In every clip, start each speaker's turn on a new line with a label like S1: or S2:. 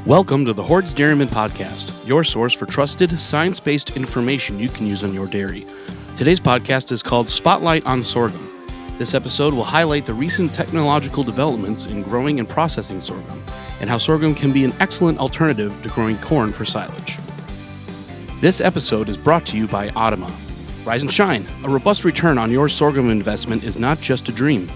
S1: Welcome to the Hoard's Dairyman podcast, your source for trusted, science-based information you can use on your dairy. Today's podcast is called Spotlight on Sorghum. This episode will highlight the recent technological developments in growing and processing sorghum, and how sorghum can be an excellent alternative to growing corn for silage. This episode is brought to you by Automa. Rise and shine. A robust return on your sorghum investment is not just a dream.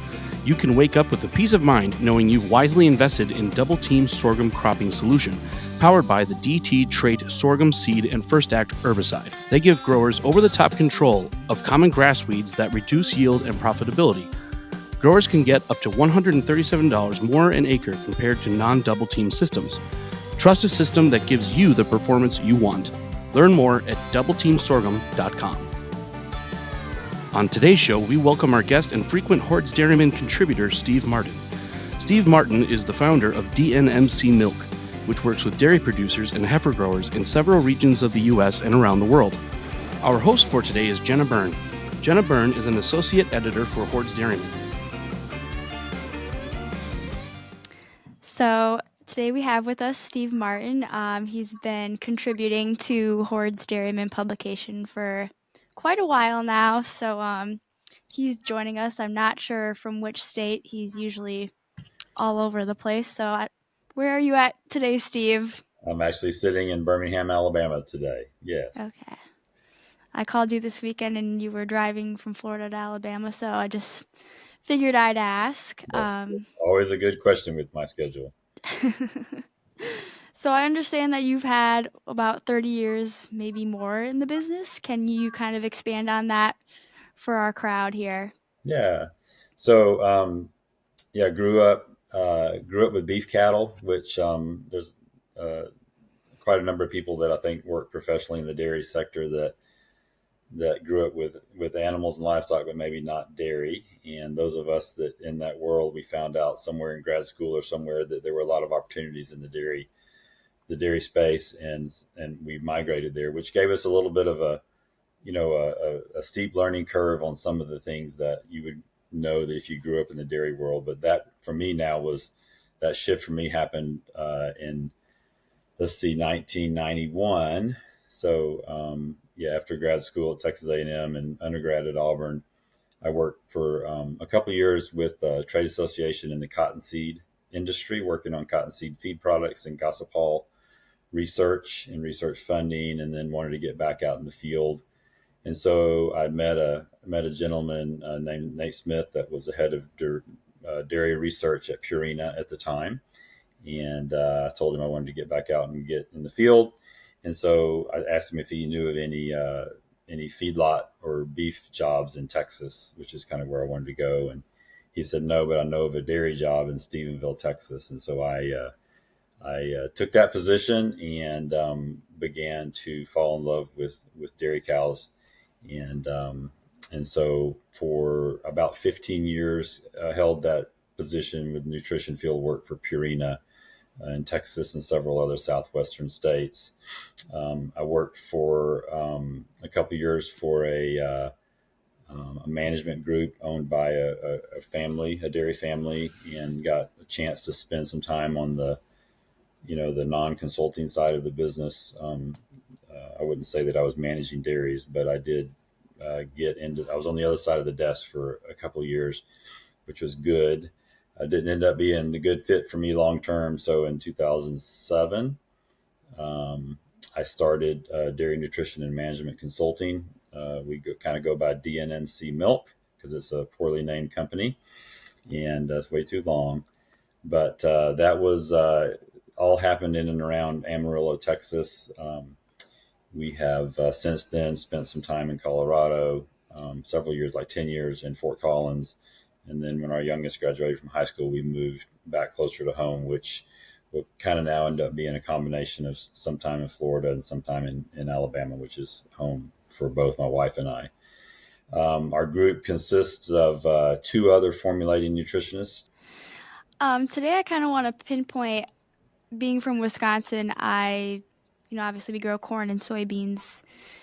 S1: You can wake up with the peace of mind knowing you've wisely invested in Double Team Sorghum Cropping Solution, powered by the DT Trait Sorghum Seed and First Act herbicide. They give growers over-the-top control of common grass weeds that reduce yield and profitability. Growers can get up to $137 more an acre compared to non-Double Team systems. Trust a system that gives you the performance you want. Learn more at doubleteamsorghum.com. On today's show, we welcome our guest and frequent Hoard's Dairyman contributor, Steve Martin. Steve Martin is the founder of DNMC Milk, which works with dairy producers and heifer growers in several regions of the U.S. and around the world. Our host for today is Jenna Byrne. Jenna Byrne is an associate editor for Hoard's Dairyman.
S2: So today we have with us Steve Martin. He's been contributing to Hoard's Dairyman publication for quite a while now, so he's joining us. I'm not sure from which state. He's usually all over the place. So where are you at today, Steve?
S3: I'm actually sitting in Birmingham, Alabama today. Yes.
S2: Okay. I called you this weekend and you were driving from Florida to Alabama, so I just figured I'd ask.
S3: That's always a good question with my schedule.
S2: So I understand that you've had about 30 years, maybe more, in the business. Can you kind of expand on that for our crowd here?
S3: Yeah. So, grew up with beef cattle, which there's quite a number of people that I think work professionally in the dairy sector that grew up with animals and livestock, but maybe not dairy. And those of us that in that world, we found out somewhere in grad school or somewhere that there were a lot of opportunities in the dairy space, and we migrated there, which gave us a little bit of a steep learning curve on some of the things that you would know that if you grew up in the dairy world. But that for me now was that shift for me happened in 1991. So after grad school at Texas A&M and undergrad at Auburn, I worked for a couple of years with a trade association in the cottonseed industry, working on cottonseed feed products and gossip hall research and research funding, and then wanted to get back out in the field. And so I met a gentleman named Nate Smith that was the head of dairy research at Purina at the time. And I told him I wanted to get back out and get in the field. And so I asked him if he knew of any feedlot or beef jobs in Texas, which is kind of where I wanted to go. And he said, no, but I know of a dairy job in Stephenville, Texas. And so I took that position and began to fall in love with dairy cows. And so for about 15 years, held that position with nutrition field work for Purina in Texas and several other southwestern states. I worked for a couple of years for a management group owned by a dairy family, and got a chance to spend some time on the non-consulting side of the business. I wouldn't say that I was managing dairies, but I did I was on the other side of the desk for a couple of years, which was good. I didn't end up being the good fit for me long-term. So in 2007, I started Dairy Nutrition and Management Consulting. We kind of go by DNMC Milk because it's a poorly named company, and that's way too long. But that was all happened in and around Amarillo, Texas. We have since then spent some time in Colorado, several years, like 10 years in Fort Collins. And then when our youngest graduated from high school, we moved back closer to home, which will kind of now end up being a combination of some time in Florida and some time in Alabama, which is home for both my wife and I. Our group consists of two other formulating nutritionists.
S2: Today I kind of want to pinpoint, being from Wisconsin, obviously we grow corn and soybeans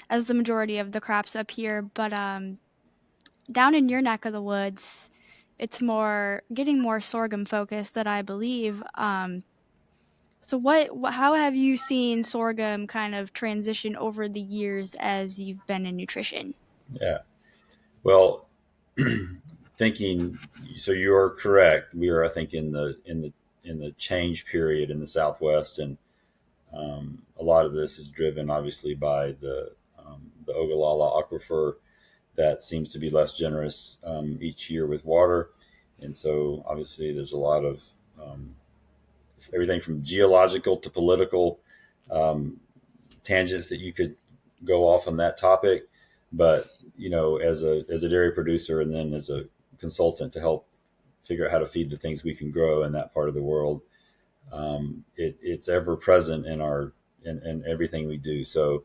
S2: as the majority of the crops up here, but down in your neck of the woods, it's getting more sorghum focused that I believe. So how have you seen sorghum kind of transition over the years as you've been in nutrition?
S3: Yeah. Well, thinking so you are correct. We are, I think, in the change period in the Southwest, and a lot of this is driven obviously by the Ogallala aquifer that seems to be less generous each year with water, and so obviously there's a lot of everything from geological to political um, tangents that you could go off on that topic. But as a dairy producer, and then as a consultant to help figure out how to feed the things we can grow in that part of the world, it's ever present in everything we do. So,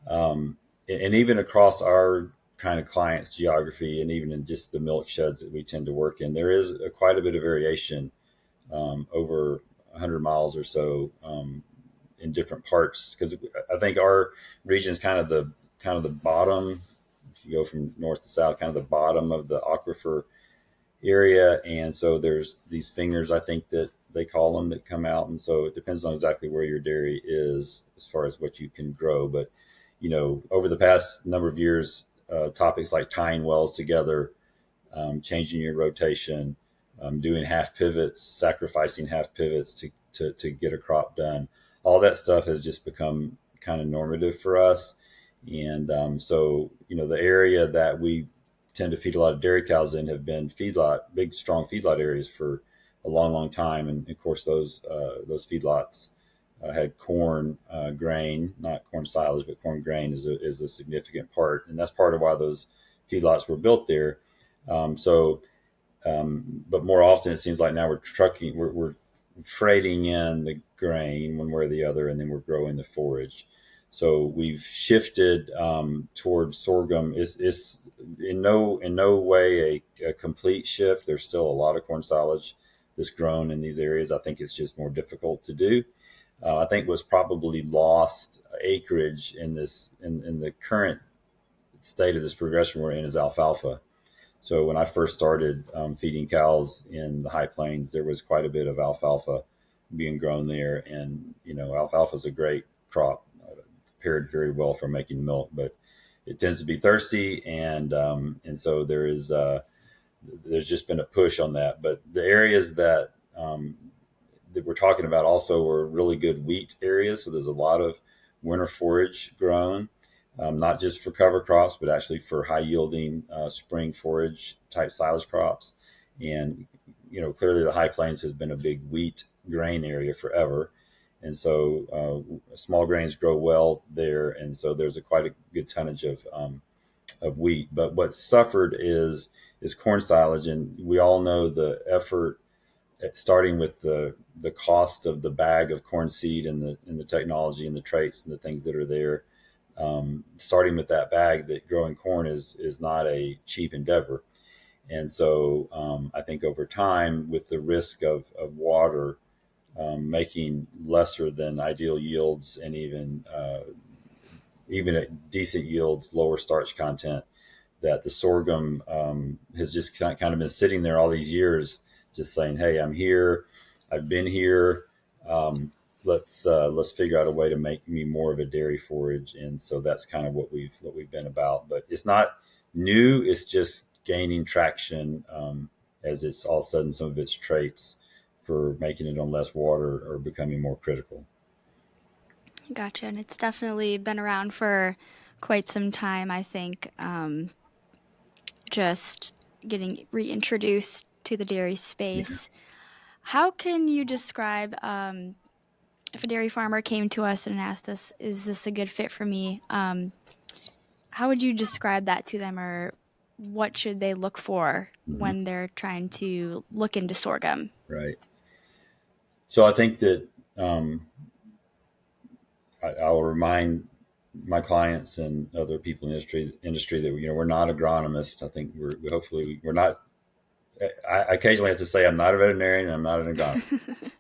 S3: and even across our kind of clients' geography, and even in just the milk sheds that we tend to work in, there is quite a bit of variation over 100 miles or so in different parts. Because I think our region is kind of the bottom. If you go from north to south, kind of the bottom of the aquifer area, and so there's these fingers, I think, that they call them, that come out, and so it depends on exactly where your dairy is as far as what you can grow. But over the past number of years, topics like tying wells together, changing your rotation, doing half pivots, sacrificing half pivots to get a crop done, all that stuff has just become kind of normative for us. And so the area that we tend to feed a lot of dairy cows in have been big, strong feedlot areas for a long, long time. And of course, those feedlots had corn grain, not corn silage, but corn grain is a significant part, and that's part of why those feedlots were built there. So, but more often it seems like now we're freighting in the grain one way or the other, and then we're growing the forage. So we've shifted towards sorghum. It's in no way a complete shift. There's still a lot of corn silage that's grown in these areas. I think it's just more difficult to do. I think what's probably lost acreage in the current state of this progression we're in is alfalfa. So when I first started feeding cows in the high plains, there was quite a bit of alfalfa being grown there, and alfalfa is a great crop, paired very well for making milk, but it tends to be thirsty, and so there's just been a push on that. But the areas that we're talking about also are really good wheat areas, so there's a lot of winter forage grown. Not just for cover crops, but actually for high yielding spring forage type silage crops. And, clearly the high plains has been a big wheat grain area forever. And so small grains grow well there. And so there's quite a good tonnage of wheat. But what suffered is corn silage. And we all know the effort starting with the cost of the bag of corn seed, and the technology and the traits and the things that are there. Starting with that bag, that growing corn is not a cheap endeavor. And so I think over time, with the risk of water making lesser than ideal yields, and even at decent yields, lower starch content, that the sorghum has just kind of been sitting there all these years, just saying, "Hey, I'm here. I've been here. Let's figure out a way to make me more of a dairy forage." And so that's kind of what we've been about. But it's not new; it's just gaining traction as it's all of a sudden some of its traits for making it on less water are becoming more critical.
S2: Gotcha. And it's definitely been around for quite some time, I think. Just getting reintroduced to the dairy space.
S3: Yes.
S2: How can you describe if a dairy farmer came to us and asked us, "Is this a good fit for me?" How would you describe that to them, or what should they look for when they're trying to look into sorghum?
S3: Right. So I think that I'll remind my clients and other people in the industry that we're not agronomists. I think we're not. I occasionally have to say I'm not a veterinarian and I'm not an agronomist.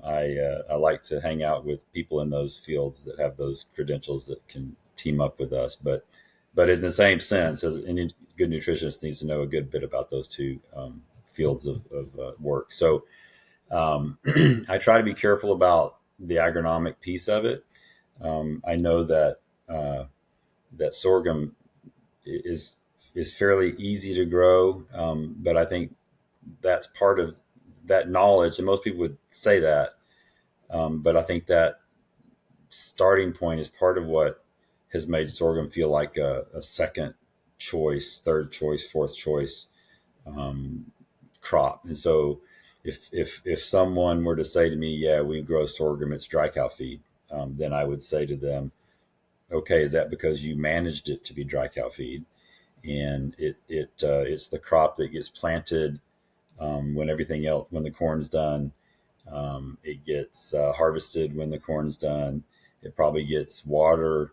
S3: I like to hang out with people in those fields that have those credentials that can team up with us. But in the same sense, as any good nutritionist needs to know a good bit about those two fields of work. So I try to be careful about the agronomic piece of it. I know that that sorghum is fairly easy to grow, but I think that's part of that knowledge, and most people would say that. But I think that starting point is part of what has made sorghum feel like a second choice, third choice, fourth choice um, crop. And so, if someone were to say to me, "Yeah, we grow sorghum, it's dry cow feed," then I would say to them, "Okay, is that because you managed it to be dry cow feed?" And it's the crop that gets planted when everything else, when the corn's done. It gets harvested when the corn's done. It probably gets water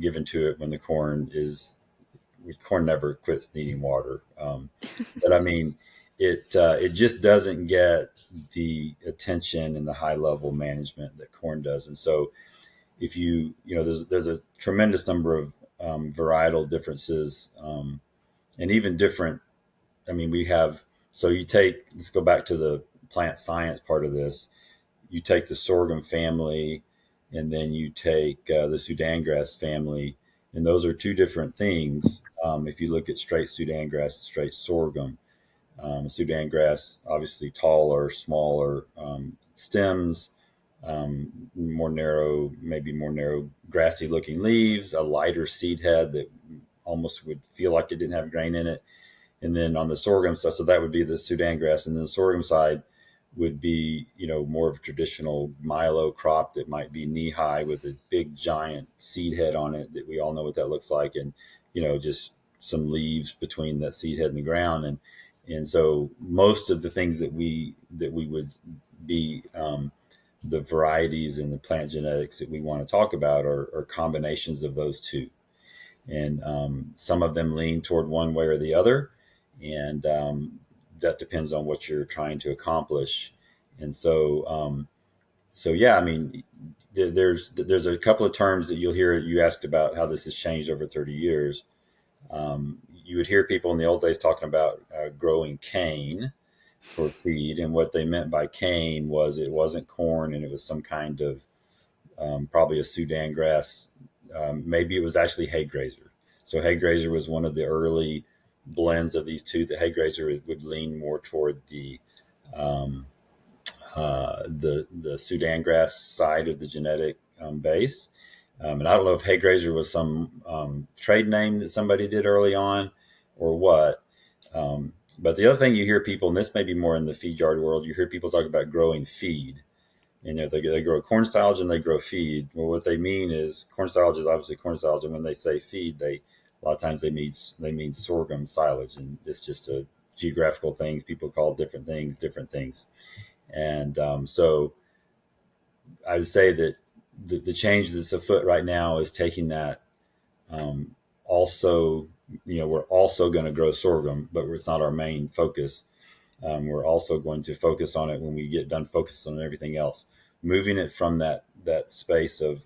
S3: given to it when the corn never quits needing water. But I mean, it just doesn't get the attention and the high level management that corn does. And so if there's a tremendous number of varietal differences, and even different. I mean, let's go back to the plant science part of this. You take the sorghum family, and then you take the Sudan grass family, and those are two different things. If you look at straight Sudan grass and straight sorghum, Sudan grass obviously taller, smaller stems, more narrow, maybe more narrow, grassy looking leaves, a lighter seed head that almost would feel like it didn't have grain in it. And then on the sorghum side, so that would be the Sudan grass, and then the sorghum side would be, more of a traditional milo crop that might be knee high with a big giant seed head on it that we all know what that looks like, and just some leaves between that seed head and the ground, and so most of the things that we would be the varieties and the plant genetics that we want to talk about are combinations of those two, and some of them lean toward one way or the other, and that depends on what you're trying to accomplish. And so yeah, I mean, there's a couple of terms that you'll hear. You asked about how this has changed over 30 years. You would hear people in the old days talking about growing cane for feed, and what they meant by cane was it wasn't corn, and it was some kind of probably a Sudan grass. Maybe it was actually hay grazer. So hay grazer was one of the early blends of these two. The hay grazer would lean more toward um, the Sudan grass side of the genetic base. And I don't know if hay grazer was some trade name that somebody did early on, or what. But the other thing you hear people, and this may be more in the feed yard world, you hear people talk about growing feed. And they grow corn silage and they grow feed. Well, what they mean is corn silage is obviously corn silage, and when they say feed, a lot of times they mean sorghum silage, and it's just a geographical things. People call different things different things, and so I would say that the change that's afoot right now is taking that. Also, we're also going to grow sorghum, but it's not our main focus. We're also going to focus on it when we get done focusing on everything else, moving it from that space of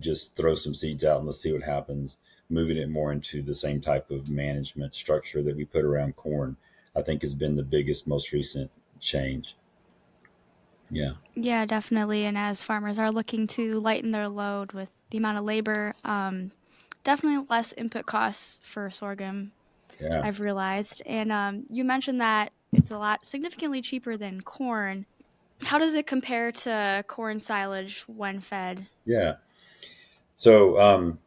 S3: just throw some seeds out and let's see what happens, moving it more into the same type of management structure that we put around corn. I think has been the biggest, most recent change. Yeah.
S2: Yeah, definitely. And as farmers are looking to lighten their load with the amount of labor, definitely less input costs for sorghum,
S3: Yeah.
S2: I've realized. And you mentioned that it's a lot significantly cheaper than corn. How does it compare to corn silage when fed?
S3: Yeah. So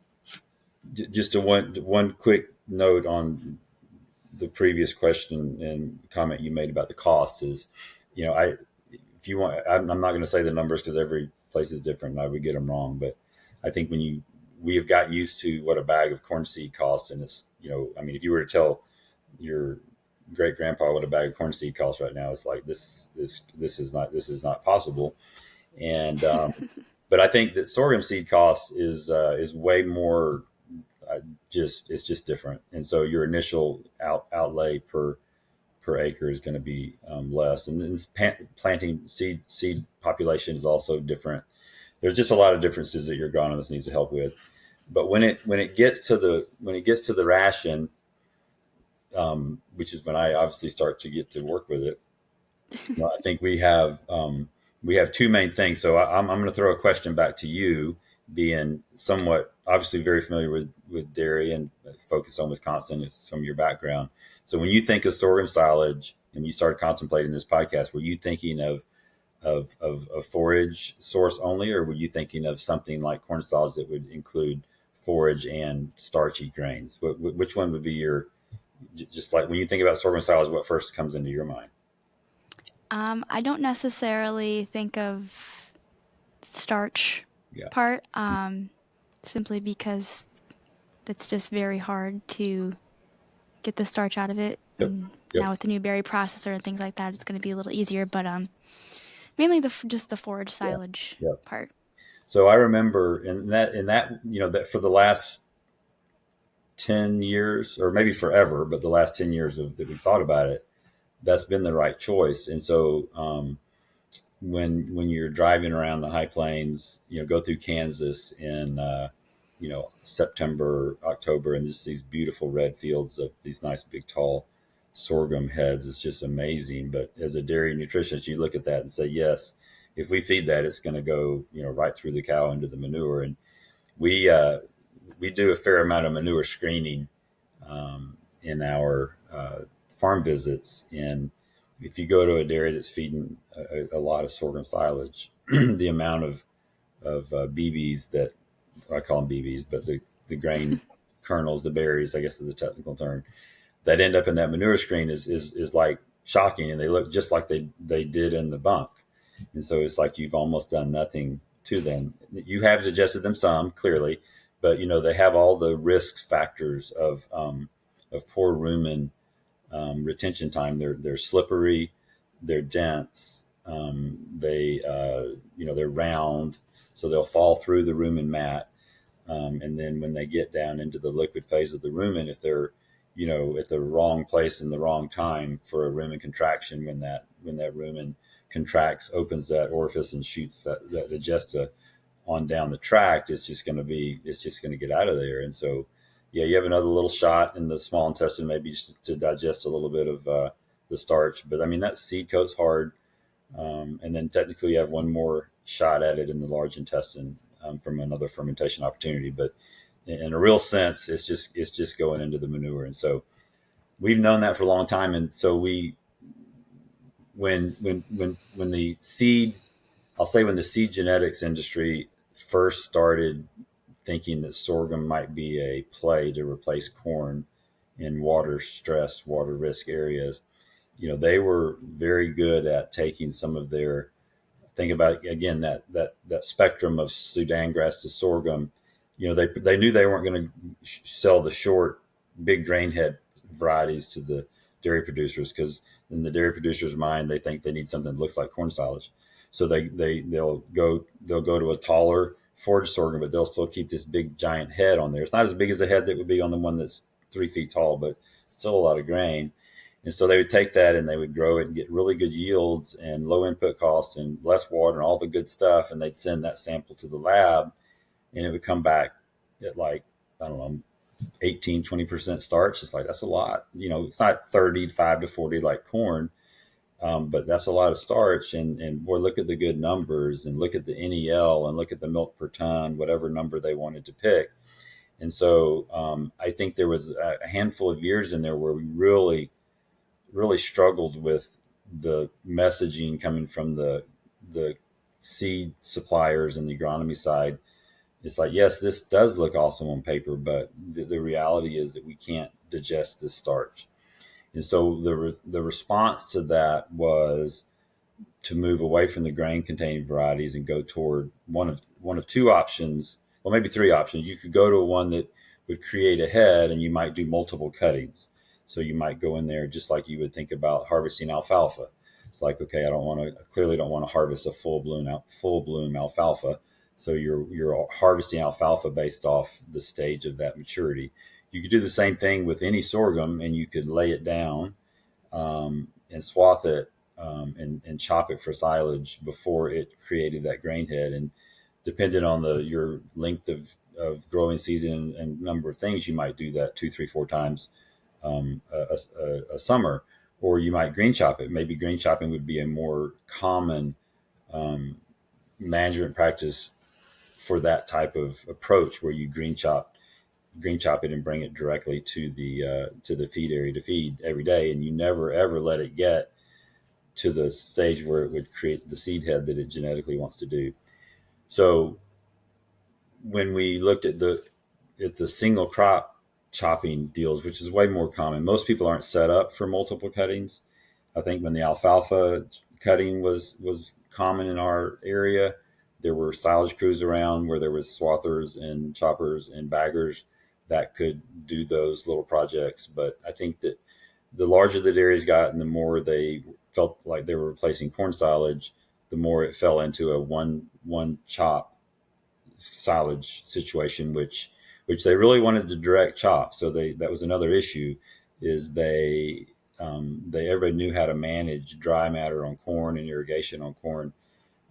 S3: just one quick note on the previous question and comment you made about the cost is, I if you want, I'm not going to say the numbers because every place is different and I would get them wrong, but I think we have gotten used to what a bag of corn seed costs, and it's, I mean, if you were to tell your great grandpa what a bag of corn seed costs right now, it's like this is not possible. And but I think that sorghum seed cost is way more. It's just different, and so your initial outlay per acre is going to be less, and then planting seed population is also different. There's just a lot of differences that your agronomist needs to help with. But when it gets to the ration, which is when I obviously start to get to work with it, Well, I think we have two main things. So I'm going to throw a question back to you, being somewhat obviously very familiar with dairy and focus on Wisconsin from your background. So when you think of sorghum silage and you started contemplating this podcast, were you thinking of a forage source only, or were you thinking of something like corn silage that would include forage and starchy grains? Which one would be your, just like when you think about sorghum silage, what first comes into your mind?
S2: I don't necessarily think of starch
S3: Yeah.
S2: part, simply because it's just very hard to get the starch out of it.
S3: Yep.
S2: And
S3: Yep.
S2: now with the new berry processor and things like that, it's going to be a little easier. But mainly just the forage silage
S3: Yep.
S2: part.
S3: So I remember in that, that for the last 10 years, or maybe forever, but the last 10 years that we've thought about it, that's been the right choice. And so when you're driving around the high plains, go through Kansas in September, October, and just these beautiful red fields of these nice big tall sorghum heads, it's just amazing. But as a dairy nutritionist, you look at that and say, yes, if we feed that, it's going to go right through the cow into the manure. And we do a fair amount of manure screening in our farm visits. And if you go to a dairy that's feeding a lot of sorghum silage, the amount of BBs that I call them BBs, but the grain kernels, the berries, I guess is the technical term, that end up in that manure screen is like shocking, and they look just like they did in the bunk. And so it's like you've almost done nothing to them. You have digested them some, clearly, but they have all the risk factors of poor rumen retention time. They're slippery, they're dense, they're round, so they'll fall through the rumen mat. And then when they get down into the liquid phase of the rumen, if they're at the wrong place in the wrong time for a rumen contraction, when that rumen contracts, opens that orifice and shoots that digesta on down the tract, it's just going to get out of there. And so, yeah, you have another little shot in the small intestine, maybe to digest a little bit of the starch. But I mean, that seed coat's hard. And then technically you have one more shot at it in the large intestine from another fermentation opportunity. But in a real sense, it's just going into the manure. And so we've known that for a long time. And so when the seed, I'll say when the seed genetics industry first started thinking that sorghum might be a play to replace corn in water stressed, water risk areas, they were very good at taking some of their, think about again that spectrum of Sudan grass to sorghum. They knew they weren't going to sell the short, big grain head varieties to the dairy producers, because in the dairy producers' mind, they think they need something that looks like corn silage. So they'll go to a taller forage sorghum, but they'll still keep this big giant head on there. It's not as big as the head that would be on the one that's 3 feet tall, but still a lot of grain. And so they would take that and they would grow it and get really good yields and low input costs and less water and all the good stuff. And they'd send that sample to the lab, and it would come back at like, I don't know, 18, 20% starch. It's like, that's a lot. It's not 35 to 40 like corn, but that's a lot of starch. And boy, look at the good numbers, and look at the NEL, and look at the milk per ton, whatever number they wanted to pick. And so I think there was a handful of years in there where we really struggled with the messaging coming from the seed suppliers and the agronomy side. It's like, yes, this does look awesome on paper, but the reality is that we can't digest this starch. And so the response to that was to move away from the grain containing varieties and go toward one of two options, well, maybe three options. You could go to one that would create a head, and you might do multiple cuttings. So you might go in there just like you would think about harvesting alfalfa. It's like, okay, I clearly don't want to harvest a full bloom alfalfa. So you're harvesting alfalfa based off the stage of that maturity. You could do the same thing with any sorghum, and you could lay it down and swath it and chop it for silage before it created that grain head. And depending on your length of growing season and number of things, you might do that 2, 3, 4 times a summer. or you might green chop it. Maybe green chopping would be a more common um, management practice for that type of approach, where you green chop it and bring it directly to the feed area to feed every day, and you never ever let it get to the stage where it would create the seed head that it genetically wants to do. So when we looked at the single crop chopping deals, which is way more common, most people aren't set up for multiple cuttings. I think when the alfalfa cutting was common in our area, there were silage crews around where there was swathers and choppers and baggers that could do those little projects. But I think that the larger the dairies got and the more they felt like they were replacing corn silage, the more it fell into a one chop silage situation, which they really wanted to direct chop. So that was another issue, is they everybody knew how to manage dry matter on corn and irrigation on corn,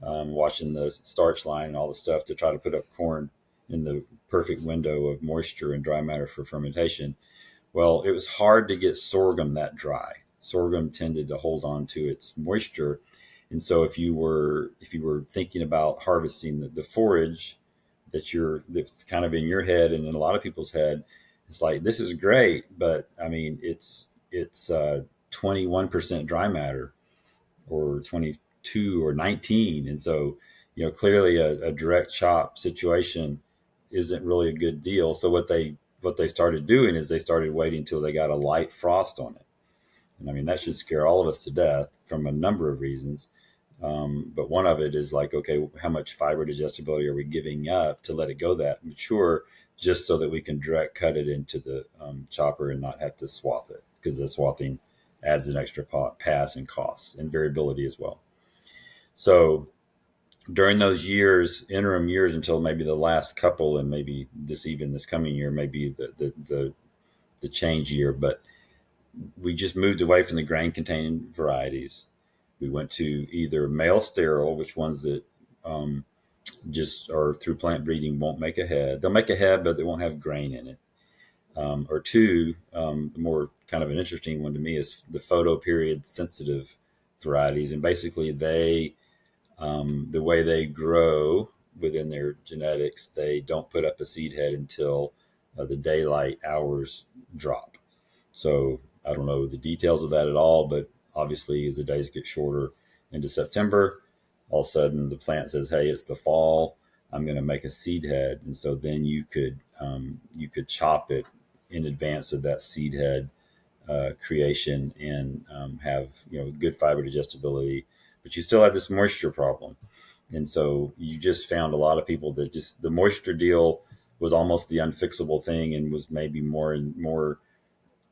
S3: watching the starch line and all the stuff to try to put up corn in the perfect window of moisture and dry matter for fermentation. Well, it was hard to get sorghum that dry. Sorghum tended to hold on to its moisture, and so if you were thinking about harvesting the forage that's kind of in your head and in a lot of people's head, it's like, this is great, but I mean it's 21% dry matter, or 22 or 19, and so clearly a direct chop situation isn't really a good deal. So what they started doing is they started waiting until they got a light frost on it. And I mean, that should scare all of us to death from a number of reasons. But one of it is like, okay, how much fiber digestibility are we giving up to let it go that mature, just so that we can direct cut it into the chopper and not have to swath it, because the swathing adds an extra pass and costs and variability as well. So during those years, interim years, until maybe the last couple, and maybe this coming year, maybe the change year, but we just moved away from the grain containing varieties. We went to either male sterile, which ones that just are through plant breeding won't make a head. They'll make a head, but they won't have grain in it. Or two, the more kind of an interesting one to me is the photo period sensitive varieties. And basically the way they grow within their genetics, they don't put up a seed head until the daylight hours drop. So I don't know the details of that at all, but obviously as the days get shorter into September, all of a sudden the plant says, hey, it's the fall, I'm going to make a seed head. And so then you could chop it in advance of that seed head creation, and have good fiber digestibility, but you still have this moisture problem. And so you just found a lot of people that just the moisture deal was almost the unfixable thing, and was maybe more and more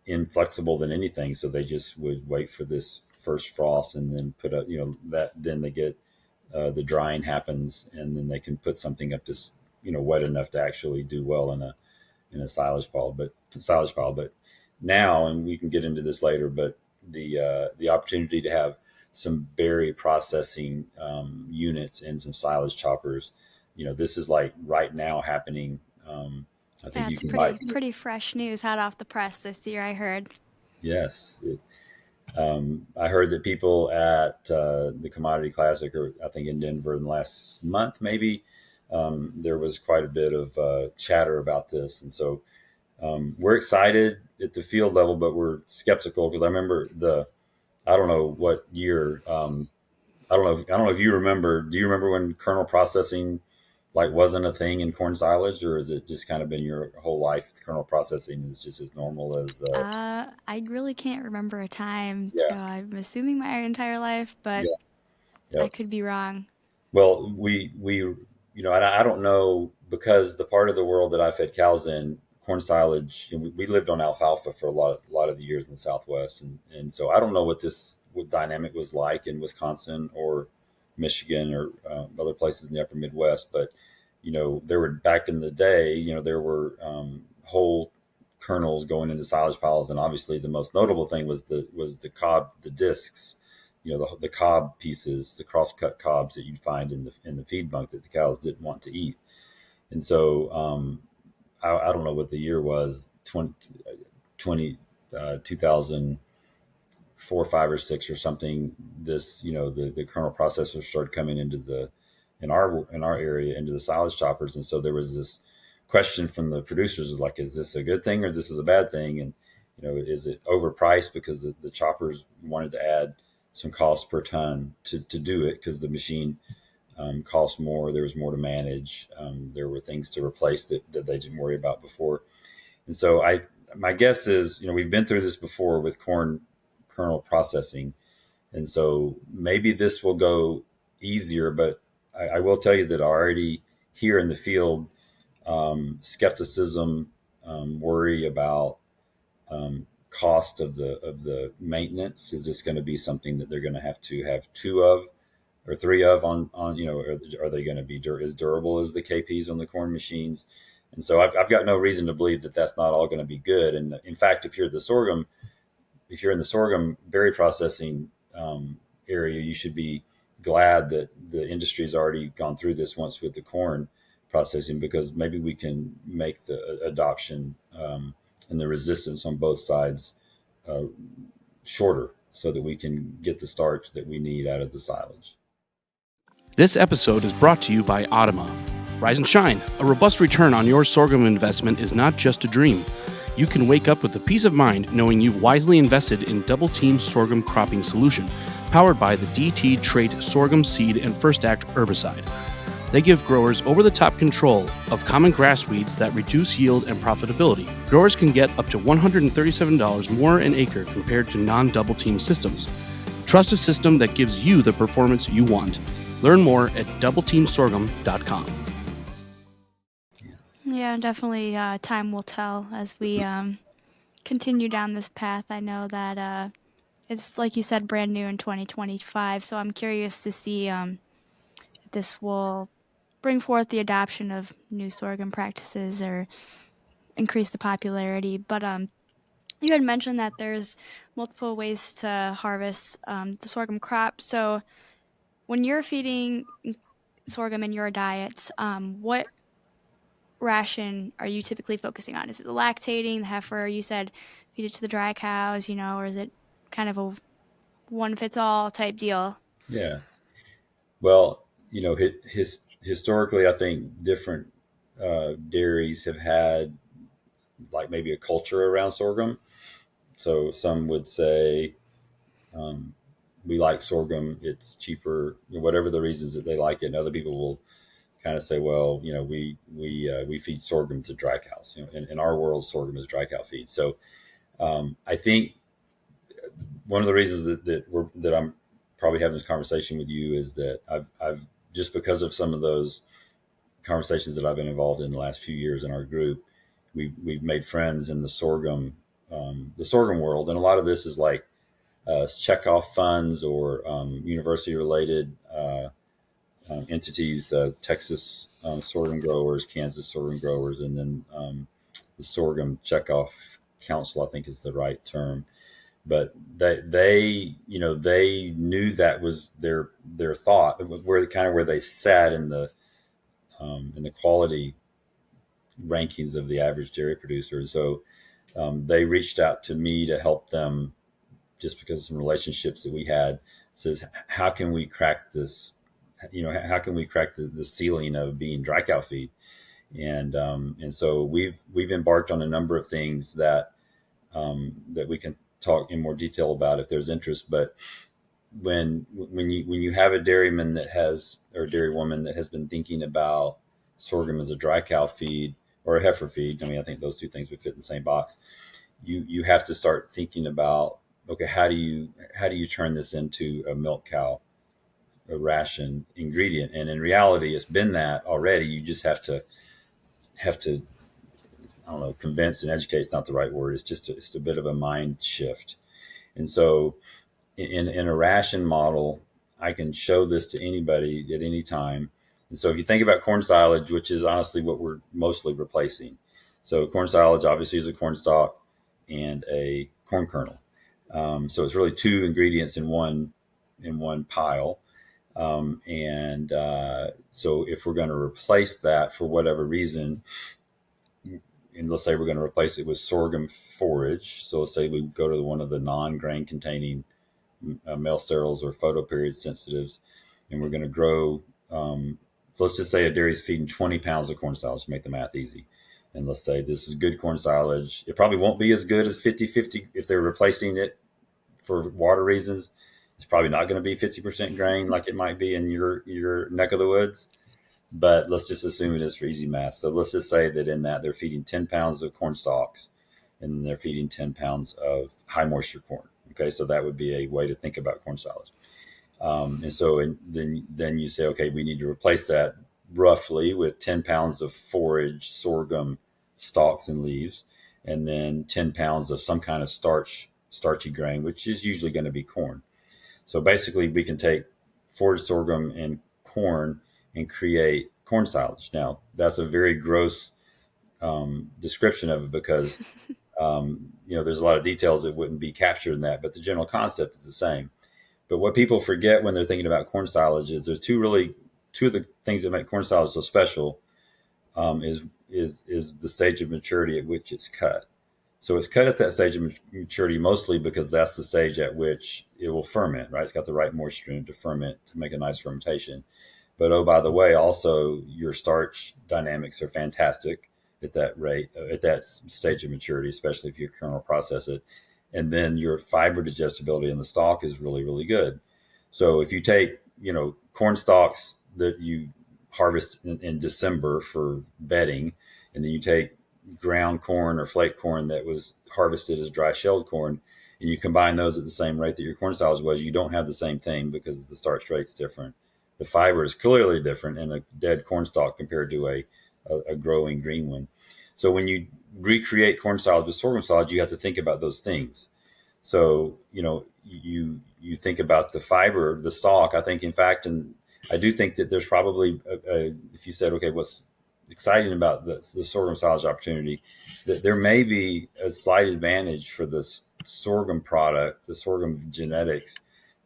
S3: inflexible than anything. So they just would wait for this first frost and then put up, that then they get the drying happens, and then they can put something up that's wet enough to actually do well in a silage pile. But now, and we can get into this later, but the opportunity to have some berry processing units and some silage choppers, this is like right now happening. I think
S2: Yeah,
S3: you
S2: it's
S3: can
S2: pretty fresh news, hot off the press this year, I heard.
S3: Yes. I heard that people at the Commodity Classic, or I think in Denver in the last month, maybe, there was quite a bit of chatter about this. And so we're excited at the field level, but we're skeptical, because I remember I don't know what year, I don't know if you remember, do you remember when kernel processing like wasn't a thing in corn silage, or has it just kind of been your whole life? Kernel processing is just as normal as
S2: I really can't remember a time, so
S3: yeah,
S2: I'm assuming my entire life, but
S3: yeah,
S2: I
S3: yeah.
S2: could be wrong.
S3: Well, and I don't know, because the part of the world that I fed cows in, corn silage, we lived on alfalfa for a lot of the years in the Southwest, and so I don't know what dynamic was like in Wisconsin or Michigan or other places in the upper Midwest, but there were, back in the day, there were whole kernels going into silage piles, and obviously the most notable thing was the cob, the discs, the cob pieces, the cross-cut cobs that you'd find in the feed bunk that the cows didn't want to eat. And so I don't know what the year was, 20, 20 2000, 4, 5, or 6 or something, this, the kernel processors started coming into in our area into the silage choppers. And so there was this question from the producers, is like, is this a good thing or this is a bad thing? And, is it overpriced because the choppers wanted to add some cost per ton to do it, because the machine cost more, there was more to manage, there were things to replace that they didn't worry about before. And so my guess is, we've been through this before with corn kernel processing. And so maybe this will go easier, but I will tell you that already here in the field, skepticism, worry about cost of the maintenance. Is this going to be something that they're going to have 2 of or 3 of on are they going to be as durable as the KPs on the corn machines? And so I've got no reason to believe that that's not all going to be good. And in fact, if you're in the sorghum berry processing area, you should be glad that the industry has already gone through this once with the corn processing, because maybe we can make the adoption and the resistance on both sides shorter, so that we can get the starch that we need out of the silage.
S1: This episode is brought to you by Automa. Rise and shine. A robust return on your sorghum investment is not just a dream. You can wake up with the peace of mind knowing you've wisely invested in Double Team Sorghum Cropping Solution, powered by the DT Trait Sorghum Seed and First Act herbicide. They give growers over-the-top control of common grass weeds that reduce yield and profitability. Growers can get up to $137 more an acre compared to non-double team systems. Trust a system that gives you the performance you want. Learn more at doubleteamsorghum.com.
S2: Yeah, definitely time will tell as we continue down this path. I know that it's, like you said, brand new in 2025, so I'm curious to see if this will bring forth the adoption of new sorghum practices or increase the popularity. But you had mentioned that there's multiple ways to harvest the sorghum crop. So when you're feeding sorghum in your diets, what ration are you typically focusing on? Is it the lactating, the heifer? You said feed it to the dry cows, or is it kind of a one-fits-all type deal?
S3: Yeah. Well, historically, I think different dairies have had like maybe a culture around sorghum. So some would say, we like sorghum, it's cheaper, whatever the reasons that they like it. And other people will kind of say, well, we feed sorghum to dry cows. In our world, sorghum is dry cow feed. So I think one of the reasons that I'm probably having this conversation with you is that I've just because of some of those conversations that I've been involved in the last few years in our group, we've made friends in the sorghum world, and a lot of this is like checkoff funds or university related entities, Texas sorghum growers, Kansas sorghum growers, and then the Sorghum Checkoff Council, I think is the right term. But they knew that was their thought, where they sat in the quality rankings of the average dairy producer. So they reached out to me to help them, just because of some relationships that we had. Says, how can we crack this? How can we crack the ceiling of being dry cow feed? And so we've embarked on a number of things that we can talk in more detail about if there's interest. But when you have a dairyman or a dairywoman that has been thinking about sorghum as a dry cow feed or a heifer feed, I think those two things would fit in the same box. You have to start thinking about, okay, how do you turn this into a milk cow, a ration ingredient? And in reality, it's been that already. You just have to I don't know, convince and educate is not the right word. It's just a bit of a mind shift. And so in a ration model, I can show this to anybody at any time. And so if you think about corn silage, which is honestly what we're mostly replacing. So corn silage obviously is a corn stalk and a corn kernel. So it's really two ingredients in one pile. So if we're going to replace that for whatever reason, and let's say we're going to replace it with sorghum forage. So let's say we go to one of the non-grain containing male sterols or photoperiod sensitives, and we're going to grow. Let's just say a dairy is feeding 20 pounds of corn silage to make the math easy. And let's say this is good corn silage. It probably won't be as good as 50-50 if they're replacing it for water reasons. It's probably not going to be 50% grain like it might be in your neck of the woods. But let's just assume it is for easy math. So let's just say that in that they're feeding 10 pounds of corn stalks and they're feeding 10 pounds of high moisture corn. Okay, so that would be a way to think about corn silage. Then you say, okay, we need to replace that roughly with 10 pounds of forage sorghum stalks and leaves, and then 10 pounds of some kind of starchy grain, which is usually going to be corn. So basically we can take forage sorghum and corn and create corn silage. Now that's a very gross description of it because there's a lot of details that wouldn't be captured in that, but the general concept is the same. But what people forget when they're thinking about corn silage is there's two of the things that make corn silage so special is the stage of maturity at which it's cut. So it's cut at that stage of maturity mostly because that's the stage at which it will ferment, right? It's got the right moisture in it to ferment, to make a nice fermentation. But oh, by the way, also your starch dynamics are fantastic at that rate, at that stage of maturity, especially if you kernel process it. And then your fiber digestibility in the stalk is really, really good. So if you take, corn stalks that you harvest in December for bedding, and then you take ground corn or flake corn that was harvested as dry shelled corn, and you combine those at the same rate that your corn silage was, you don't have the same thing because the starch rate's different. The fiber is clearly different in a dead corn stalk compared to a growing green one. So when you recreate corn silage with sorghum silage, you have to think about those things. So, you think about the fiber, the stalk. I think, in fact, and I do think that there's probably, if you said, okay, what's exciting about the sorghum silage opportunity, that there may be a slight advantage for the sorghum product, the sorghum genetics,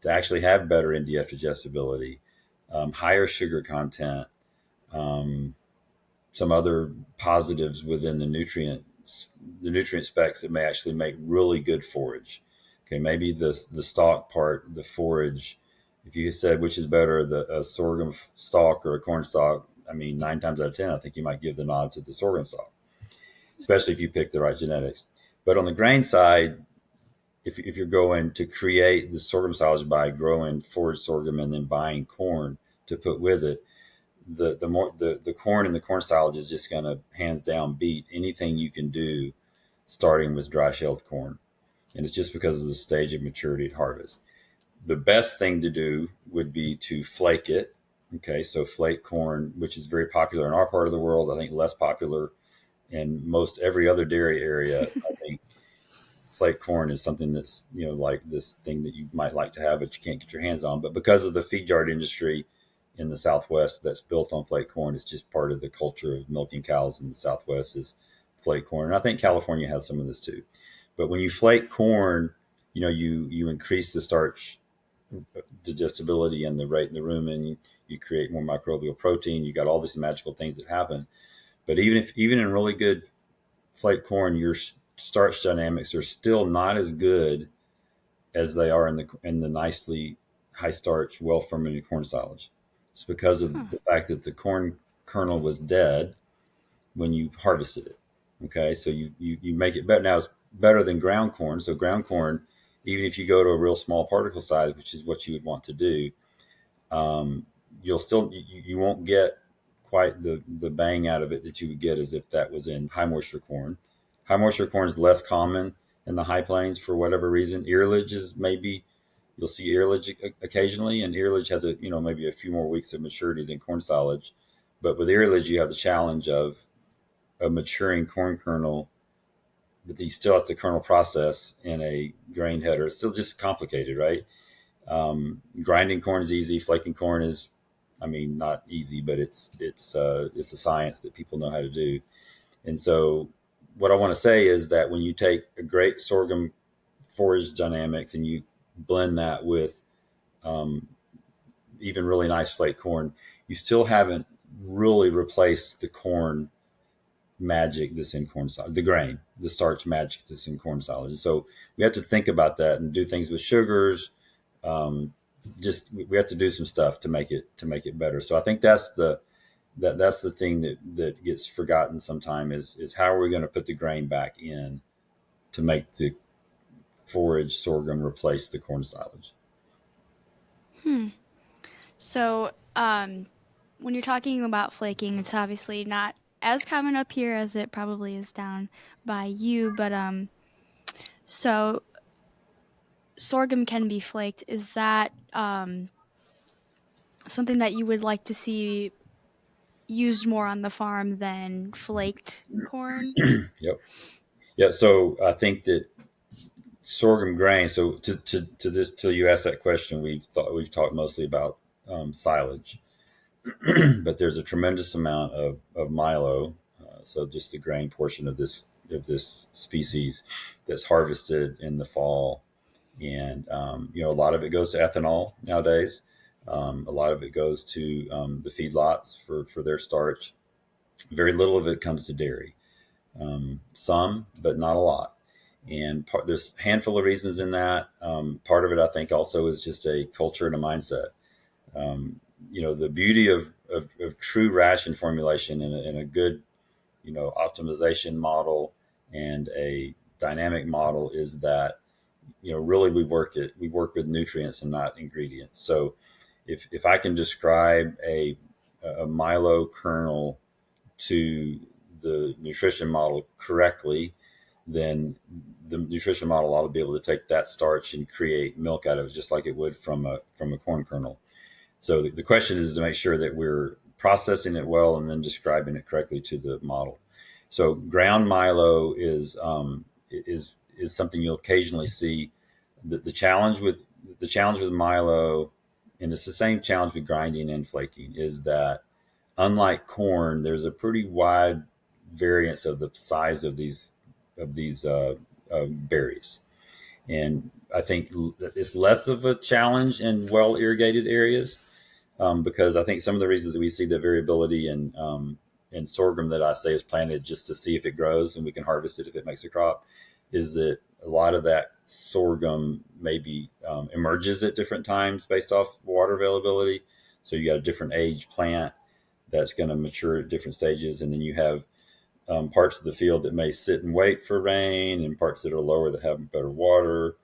S3: to actually have better NDF digestibility, higher sugar content, some other positives within the nutrient specs that may actually make really good forage. Okay, maybe the stalk part, the forage, if you said which is better, a sorghum stalk or a corn stalk, 9 times out of 10, I think you might give the nod to the sorghum stalk, especially if you pick the right genetics. But on the grain side, if you're going to create the sorghum silage by growing forage sorghum and then buying corn to put with it, the corn and the corn silage is just going to hands down beat anything you can do starting with dry shelled corn. And it's just because of the stage of maturity at harvest. The best thing to do would be to flake it. Okay, so flake corn, which is very popular in our part of the world, I think less popular in most every other dairy area. I think flake corn is something that's, like this thing that you might like to have, but you can't get your hands on. But because of the feed yard industry in the Southwest that's built on flake corn, it's just part of the culture of milking cows in the Southwest is flake corn. And I think California has some of this too. But when you flake corn, you increase the starch digestibility and the rate in the rumen. You create more microbial protein. You got all these magical things that happen. But even in really good flake corn, your starch dynamics are still not as good as they are in the nicely high starch, well fermented corn silage. It's because of the fact that the corn kernel was dead when you harvested it. Okay, so you make it better. Now it's better than ground corn. So ground corn, even if you go to a real small particle size, which is what you would want to do, you won't get quite the bang out of it that you would get as if that was in high moisture corn. High moisture corn is less common in the high plains for whatever reason. Earlage is maybe, you'll see earlage occasionally, and earlage has maybe a few more weeks of maturity than corn silage. But with earlage, you have the challenge of a maturing corn kernel, but you still have to kernel process in a grain header. It's still just complicated, right? Grinding corn is easy. Flaking corn is, not easy, but it's a science that people know how to do. And so what I want to say is that when you take a great sorghum forage dynamics and you blend that with even really nice flake corn, you still haven't really replaced the corn magic that's in corn silage, the grain, the starch magic that's in corn silage. And so we have to think about that and do things with sugars. We have to do some stuff to make it better. So I think that's the thing that gets forgotten sometimes is how are we going to put the grain back in to make the forage sorghum replace the corn silage.
S2: So, when you're talking about flaking, it's obviously not as common up here as it probably is down by you, but so sorghum can be flaked. Is that something that you would like to see used more on the farm than flaked corn?
S3: Yep. Yeah. So I think that sorghum grain. So to this, till you asked that question, we've talked mostly about silage, but there's a tremendous amount of milo. So just the grain portion of this species that's harvested in the fall, and a lot of it goes to ethanol nowadays. A lot of it goes to the feedlots for their starch. Very little of it comes to dairy. Some, but not a lot. And there's a handful of reasons in that. Part of it, I think, also is just a culture and a mindset. The beauty of true ration formulation in a good, optimization model and a dynamic model is that, really we work with nutrients and not ingredients. So if I can describe a milo kernel to the nutrition model correctly, then the nutrition model ought to be able to take that starch and create milk out of it, just like it would from a corn kernel. So the question is to make sure that we're processing it well and then describing it correctly to the model. So ground milo is something you'll occasionally see. The challenge with milo, and it's the same challenge with grinding and flaking, is that unlike corn, there's a pretty wide variance of the size of these berries. And I think it's less of a challenge in well irrigated areas, because I think some of the reasons that we see the variability in sorghum that I say is planted just to see if it grows and we can harvest it if it makes a crop, is that a lot of that sorghum maybe emerges at different times based off water availability. So you got a different age plant that's going to mature at different stages, and then you have parts of the field that may sit and wait for rain, and parts that are lower that have better water.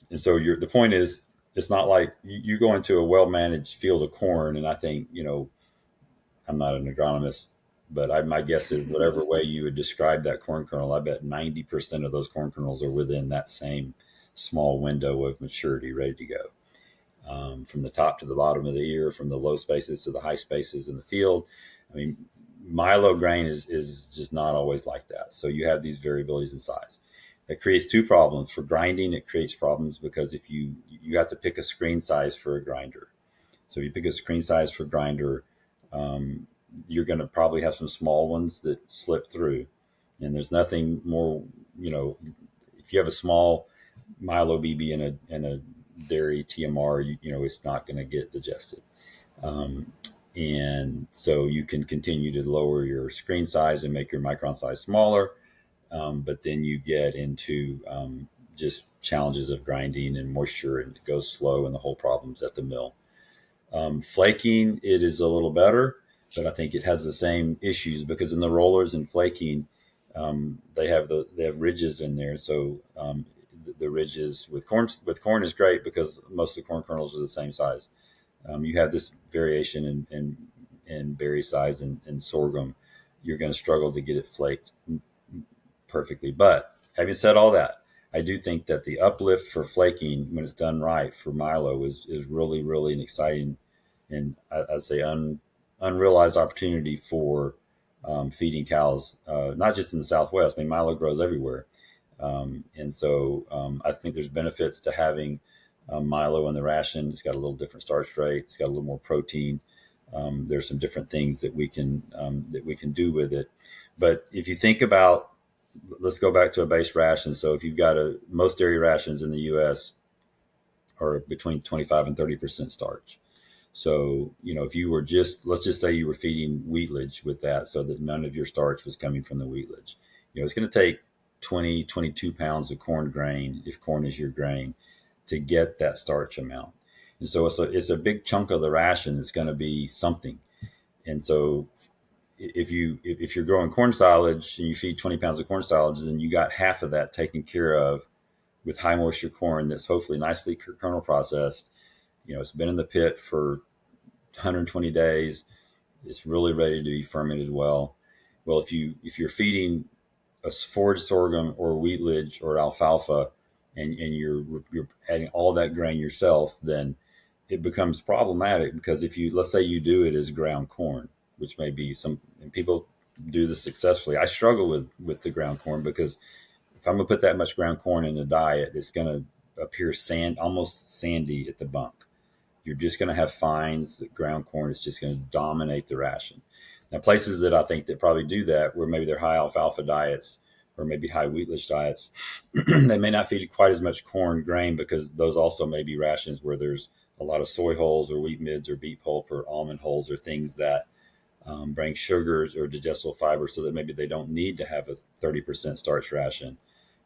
S3: And so the point is, it's not like you go into a well-managed field of corn, and I think, I'm not an agronomist, but my guess is whatever way you would describe that corn kernel, I bet 90% of those corn kernels are within that same small window of maturity, ready to go. From the top to the bottom of the ear, from the low spaces to the high spaces in the field. I mean, milo grain is just not always like that. So you have these variabilities in size. It creates two problems. For grinding, it creates problems because if you have to pick a screen size for a grinder. So if you pick a screen size for grinder, you're going to probably have some small ones that slip through. And there's nothing more, if you have a small milo BB in a dairy TMR, it's not going to get digested. And so you can continue to lower your screen size and make your micron size smaller. But then you get into just challenges of grinding and moisture, and it goes slow, and the whole problem's at the mill. Flaking, it is a little better, but I think it has the same issues because in the rollers and flaking, they have ridges in there. So the ridges with corn is great because most of the corn kernels are the same size. You have this variation in berry size and sorghum. You're going to struggle to get it flaked perfectly. But having said all that, I do think that the uplift for flaking, when it's done right for milo, is really, really an exciting and I'd say unrealized opportunity for feeding cows, not just in the Southwest. I mean, milo grows everywhere. And so I think there's benefits to having milo in the ration. It's got a little different starch rate. It's got a little more protein. There's some different things that we can do with it. But if you think about, let's go back to a base ration. So if you've got most dairy rations in the U.S. are between 25 and 30% starch. So, if you were let's just say you were feeding wheatlage with that so that none of your starch was coming from the wheatlage, it's going to take 20, 22 pounds of corn grain, if corn is your grain, to get that starch amount. And so it's a big chunk of the ration that's going to be something. And so if you're growing corn silage and you feed 20 pounds of corn silage, then you got half of that taken care of with high moisture corn that's hopefully nicely kernel processed. It's been in the pit for 120 days. It's really ready to be fermented well. Well, if you're feeding a forage sorghum or wheatlage or alfalfa, and you're adding all that grain yourself, then it becomes problematic, because let's say you do it as ground corn, which may be and people do this successfully. I struggle with the ground corn, because if I'm gonna put that much ground corn in a diet, it's gonna appear almost sandy at the bunk. You're just gonna have fines that ground corn is just gonna dominate the ration. Now, places that I think that probably do that, where maybe they're high alfalfa diets or maybe high wheatlage diets, they may not feed quite as much corn grain, because those also may be rations where there's a lot of soy hulls or wheat midds or beet pulp or almond hulls, or things that bring sugars or digestible fiber, so that maybe they don't need to have a 30% starch ration.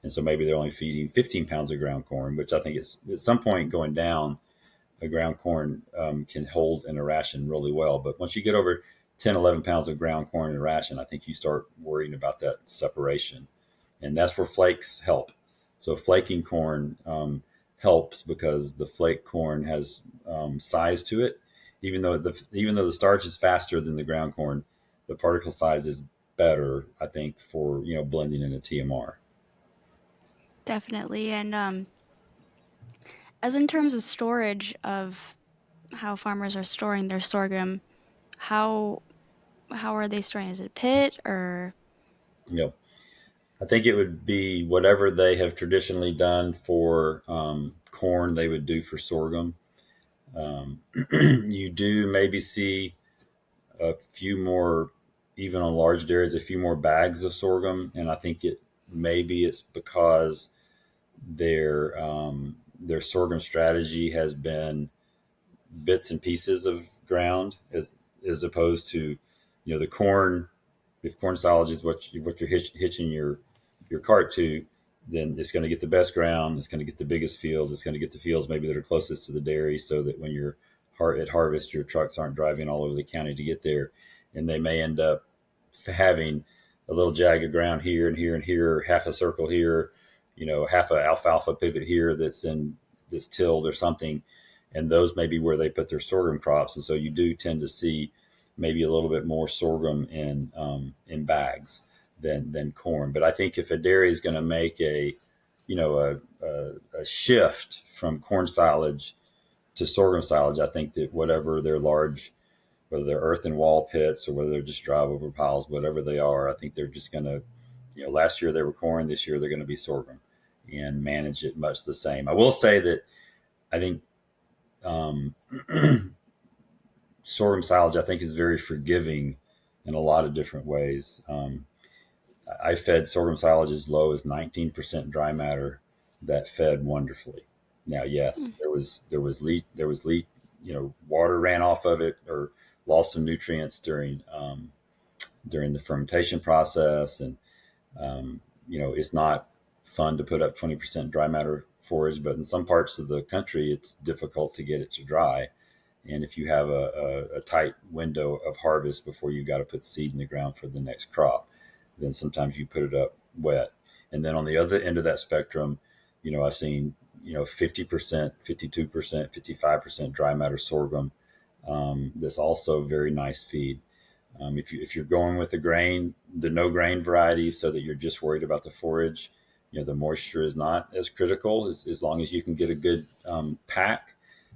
S3: And so maybe they're only feeding 15 pounds of ground corn, which I think is at some point going down. A ground corn can hold in a ration really well. But once you get over 10, 11 pounds of ground corn in a ration, I think you start worrying about that separation. And that's where flakes help. So flaking corn helps, because the flake corn has size to it. Even though the starch is faster than the ground corn, the particle size is better, I think, for blending in a TMR.
S2: Definitely. And as in terms of storage of how farmers are storing their sorghum, how are they storing? Is it a pit or?
S3: I think it would be whatever they have traditionally done for corn, they would do for sorghum. You do maybe see a few more, even on large dairies, a few more bags of sorghum, and I think it's because their sorghum strategy has been bits and pieces of ground, as opposed to the corn. If corn silage is what you're hitching your cart to, then it's going to get the best ground. It's going to get the biggest fields. It's going to get the fields maybe that are closest to the dairy, so that when you're at harvest, your trucks aren't driving all over the county to get there. And they may end up having a little jag of ground here and here and here, half a circle here, half a alfalfa pivot here that's tilled or something. And those may be where they put their sorghum crops. And so you do tend to see maybe a little bit more sorghum in bags than corn. But I think if a dairy is going to make a shift from corn silage to sorghum silage, I think that whatever their large, whether they're earthen wall pits or whether they're just drive over piles, whatever they are, I think they're just going to, last year they were corn, this year they're going to be sorghum, and manage it much the same. I will say that I think sorghum silage, I think, is very forgiving in a lot of different ways. I fed sorghum silage as low as 19% dry matter that fed wonderfully. Now, yes, there was leach, water ran off of it or lost some nutrients during the fermentation process, and it's not fun to put up 20% dry matter forage, but in some parts of the country, it's difficult to get it to dry. And if you have a tight window of harvest before you got to put seed in the ground for the next crop, then sometimes you put it up wet. And then on the other end of that spectrum, I've seen 50%, 52%, 55% dry matter sorghum. That's also very nice feed. If you're going with the no grain variety, so that you're just worried about the forage, the moisture is not as critical, as long as you can get a good pack,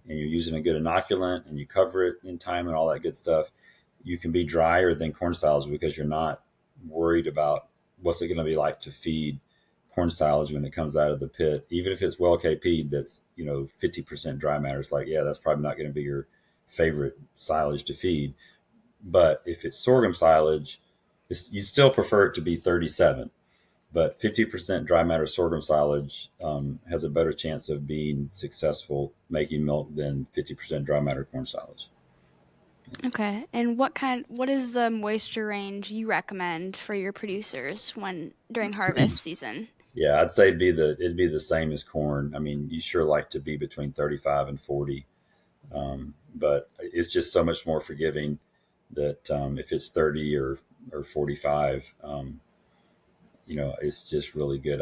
S3: and you're using a good inoculant, and you cover it in time and all that good stuff. You can be drier than corn silage, because you're not worried about what's it going to be like to feed corn silage when it comes out of the pit. Even if it's well KP'd, that's 50% dry matter. It's like, yeah, that's probably not going to be your favorite silage to feed. But if it's sorghum silage, you still prefer it to be 37. But 50% dry matter sorghum silage has a better chance of being successful making milk than 50% dry matter corn silage.
S2: Okay. And what is the moisture range you recommend for your producers when during harvest season?
S3: Yeah, I'd say it'd be the same as corn. I mean, you sure like to be between 35 and 40, but it's just so much more forgiving that if it's 30 or 45, it's just really good.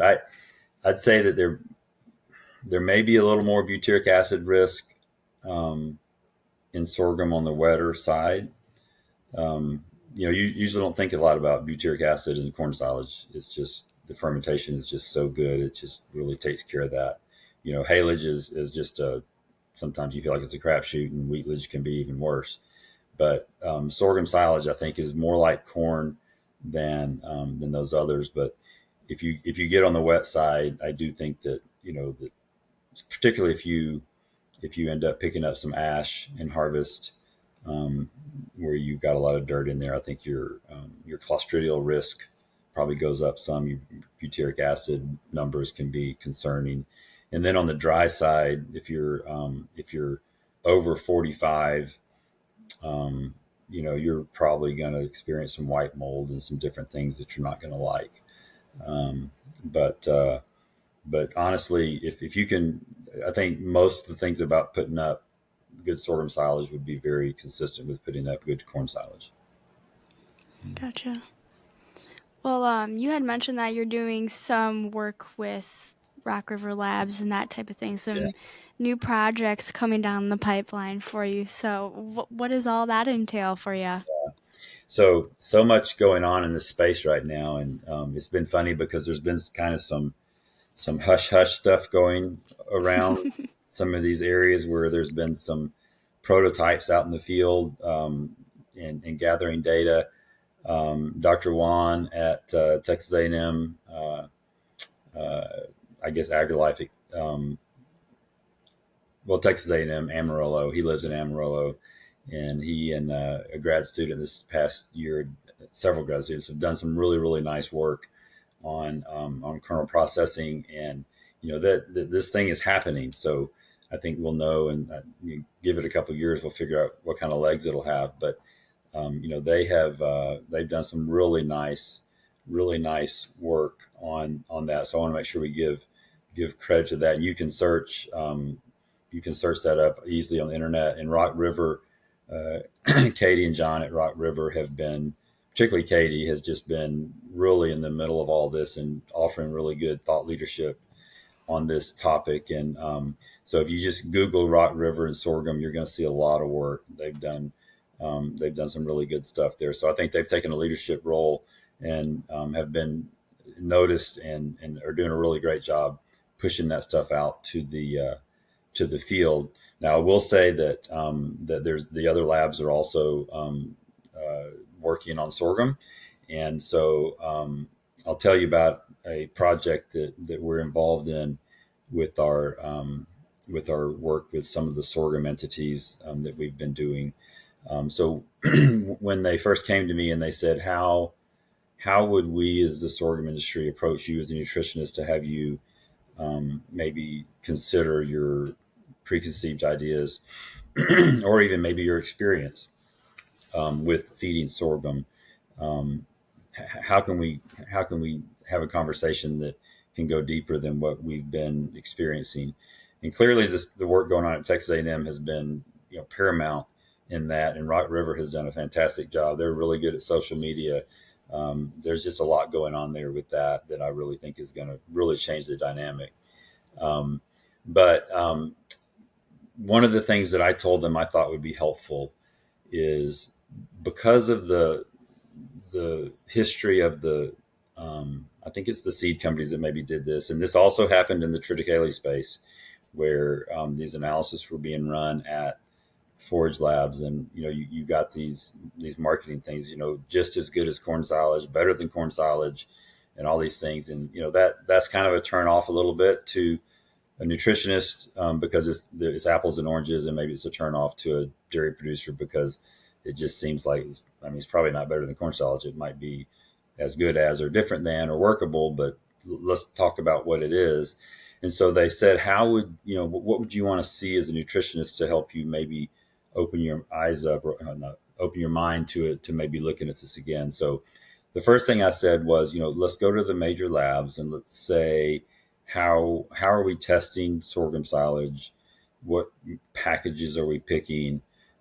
S3: I'd say that there may be a little more butyric acid risk um, in sorghum on the wetter side. Um, you usually don't think a lot about butyric acid in corn silage. It's just the fermentation is just so good. It just really takes care of that. Haylage is just sometimes you feel like it's a crapshoot, and wheatlage can be even worse. But sorghum silage, I think, is more like corn than those others. But if you get on the wet side, I do think that that particularly if you end up picking up some ash in harvest, um, where you've got a lot of dirt in there, I think your clostridial risk probably goes up some. Your butyric acid numbers can be concerning. And then on the dry side, if you're over 45, um, you're probably going to experience some white mold and some different things that you're not going to like. Um, but but honestly, if you can, I think most of the things about putting up good sorghum silage would be very consistent with putting up good corn silage.
S2: Gotcha. Well, you had mentioned that you're doing some work with Rock River Labs and that type of thing,
S3: Yeah.
S2: some new projects coming down the pipeline for you. So, what does all that entail for you?
S3: So much going on in this space right now, and it's been funny because there's been kind of some hush hush stuff going around some of these areas where there's been some prototypes out in the field, and gathering data. Dr. Juan at Texas A&M, uh, I guess AgriLife, Texas A&M Amarillo. He lives in Amarillo, and he and a grad student this past year, several grad students have done some really really nice work on kernel processing, and that this thing is happening. So I think we'll know, and you give it a couple of years, we'll figure out what kind of legs it'll have. But they've done some really nice work on that. So I want to make sure we give credit to that. And you can search that up easily on the internet. And Rock River, Katie and John at Rock River have been, particularly Katie, has just been really in the middle of all this and offering really good thought leadership on this topic. And so if you just Google Rock River and sorghum, you're going to see a lot of work they've done. They've done some really good stuff there. So I think they've taken a leadership role and have been noticed and are doing a really great job pushing that stuff out to the field. Now, I will say that there's the other labs are also working on sorghum, and so I'll tell you about a project that we're involved in with our work with some of the sorghum entities that we've been doing. So when they first came to me and they said, how would we as the sorghum industry approach you as a nutritionist to have you maybe consider your preconceived ideas or even maybe your experience with feeding sorghum? Um, how can we have a conversation that can go deeper than what we've been experiencing? And clearly, the work going on at Texas A&M has been paramount in that, and Rock River has done a fantastic job. They're really good at social media. There's just a lot going on there with that I really think is going to really change the dynamic. But one of the things that I told them I thought would be helpful is because of the history of I think it's the seed companies that maybe did this, and this also happened in the triticale space, where these analyses were being run at forage labs, and you got these marketing things, just as good as corn silage, better than corn silage, and all these things, and that's kind of a turn off a little bit to a nutritionist, because it's apples and oranges, and maybe it's a turn off to a dairy producer because it just seems like it's probably not better than corn silage. It might be as good as or different than or workable, but let's talk about what it is. And so they said, what would you want to see as a nutritionist to help you maybe open your eyes up, or not, open your mind to it, to maybe looking at this again. So the first thing I said was, let's go to the major labs and let's say, how are we testing sorghum silage? What packages are we picking?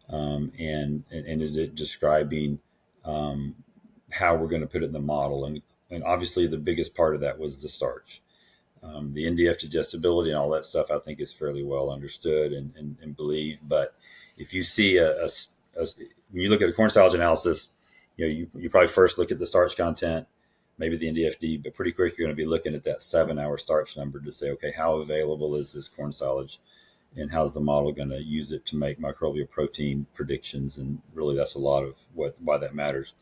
S3: And is it describing how we're going to put it in the model? And obviously the biggest part of that was the starch. The NDF digestibility and all that stuff, I think, is fairly well understood and believed. But if you see when you look at a corn silage analysis, you probably first look at the starch content, maybe the NDFD, but pretty quick you're going to be looking at that 7-hour starch number to say, okay, how available is this corn silage, and how's the model going to use it to make microbial protein predictions? And really, that's a lot of why that matters.